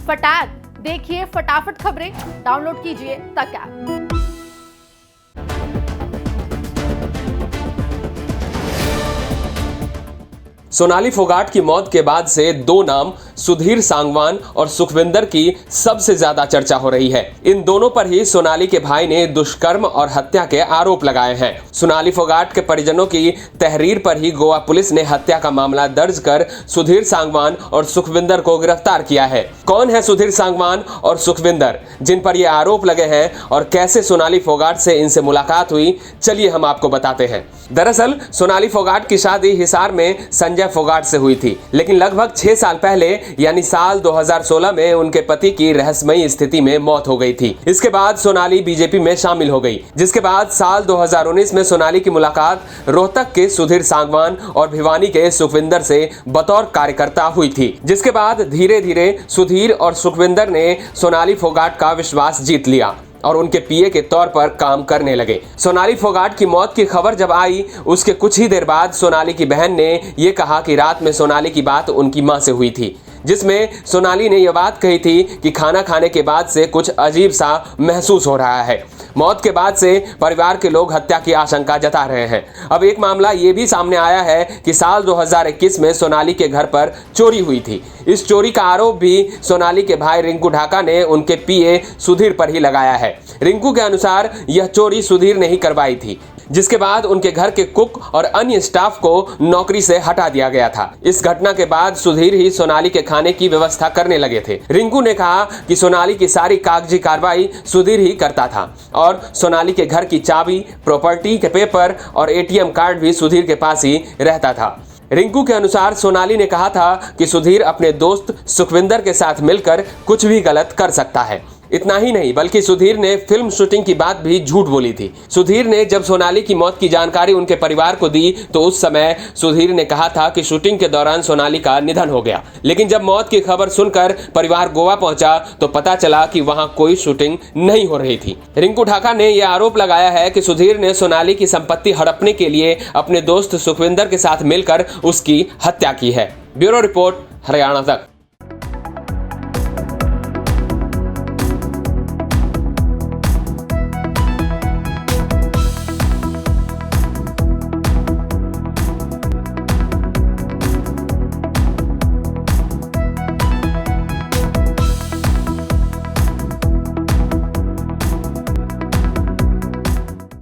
फटाक देखिए फटाफट खबरें, डाउनलोड कीजिए तक ऐप। सोनाली फोगाट की मौत के बाद से दो नाम सुधीर सांगवान और सुखविंदर की सबसे ज्यादा चर्चा हो रही है। इन दोनों पर ही सोनाली के भाई ने दुष्कर्म और हत्या के आरोप लगाए हैं। सोनाली फोगाट के परिजनों की तहरीर पर ही गोवा पुलिस ने हत्या का मामला दर्ज कर सुधीर सांगवान और सुखविंदर को गिरफ्तार किया है। कौन है सुधीर सांगवान और सुखविंदर जिन पर ये आरोप लगे हैं और कैसे सोनाली फोगाट से इनसे मुलाकात हुई, चलिए हम आपको बताते हैं। दरअसल सोनाली फोगाट की शादी हिसार में संजय फोगाट से हुई थी, लेकिन लगभग 6 साल पहले यानी साल 2016 में उनके पति की रहस्यमयी स्थिति में मौत हो गई थी। इसके बाद सोनाली बीजेपी में शामिल हो गई, जिसके बाद साल 2019 में सोनाली की मुलाकात रोहतक के सुधीर सांगवान और भिवानी के सुखविंदर से बतौर कार्यकर्ता हुई थी। जिसके बाद धीरे धीरे सुधीर और सुखविंदर ने सोनाली फोगाट का विश्वास जीत लिया और उनके पीए के तौर पर काम करने लगे। सोनाली फोगाट की मौत की खबर जब आई, उसके कुछ ही देर बाद सोनाली की बहन ने यह कहा कि रात में सोनाली की बात उनकी मां से हुई थी, जिसमें सोनाली ने यह बात कही थी कि खाना खाने के बाद से कुछ अजीब सा महसूस हो रहा है। मौत के बाद से परिवार के लोग हत्या की आशंका जता रहे हैं। अब एक मामला ये भी सामने आया है कि साल 2021 में सोनाली के घर पर चोरी हुई थी। इस चोरी का आरोप भी सोनाली के भाई रिंकू ढाका ने उनके पीए सुधीर पर ही लगाया है। रिंकू के अनुसार यह चोरी सुधीर ने ही करवाई थी, जिसके बाद उनके घर के कुक और अन्य स्टाफ को नौकरी से हटा दिया गया था। इस घटना के बाद सुधीर ही सोनाली के खाने की व्यवस्था करने लगे थे। रिंकू ने कहा कि सोनाली की सारी कागजी कार्रवाई सुधीर ही करता था और सोनाली के घर की चाबी, प्रॉपर्टी के पेपर और एटीएम कार्ड भी सुधीर के पास ही रहता था। रिंकू के अनुसार सोनाली ने कहा था कि सुधीर अपने दोस्त सुखविंदर के साथ मिलकर कुछ भी गलत कर सकता है। इतना ही नहीं बल्कि सुधीर ने फिल्म शूटिंग की बात भी झूठ बोली थी। सुधीर ने जब सोनाली की मौत की जानकारी उनके परिवार को दी तो उस समय सुधीर ने कहा था कि शूटिंग के दौरान सोनाली का निधन हो गया, लेकिन जब मौत की खबर सुनकर परिवार गोवा पहुंचा तो पता चला कि वहां कोई शूटिंग नहीं हो रही थी। रिंकू ढाका ने यह आरोप लगाया है कि सुधीर ने सोनाली की संपत्ति हड़पने के लिए अपने दोस्त सुखविंदर के साथ मिलकर उसकी हत्या की है। ब्यूरो रिपोर्ट, हरियाणा तक।